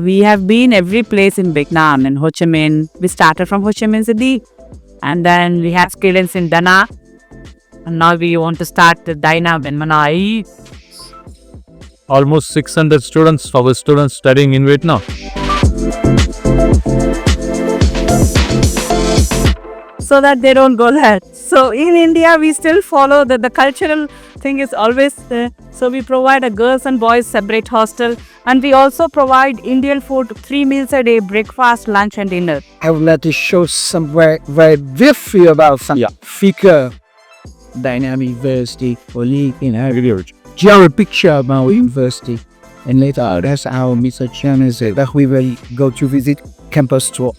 we have been every place in Vietnam. In Ho Chi Minh, we started from Ho Chi Minh City, and then we have students in Da Nang, and now we want to start the Dai Nam in Hanoi. Almost 600 students, our students studying in Vietnam. So that they don't go there. So in India, we still follow the cultural thing is always there. So we provide a girls and boys separate hostel, and we also provide Indian food 3 meals a day, breakfast, lunch and dinner. I would like to show some very briefly about some figure Dai Nam University colleague in our share a picture about university, and later that's how Mr. Chairman said that we will go to visit campus tour.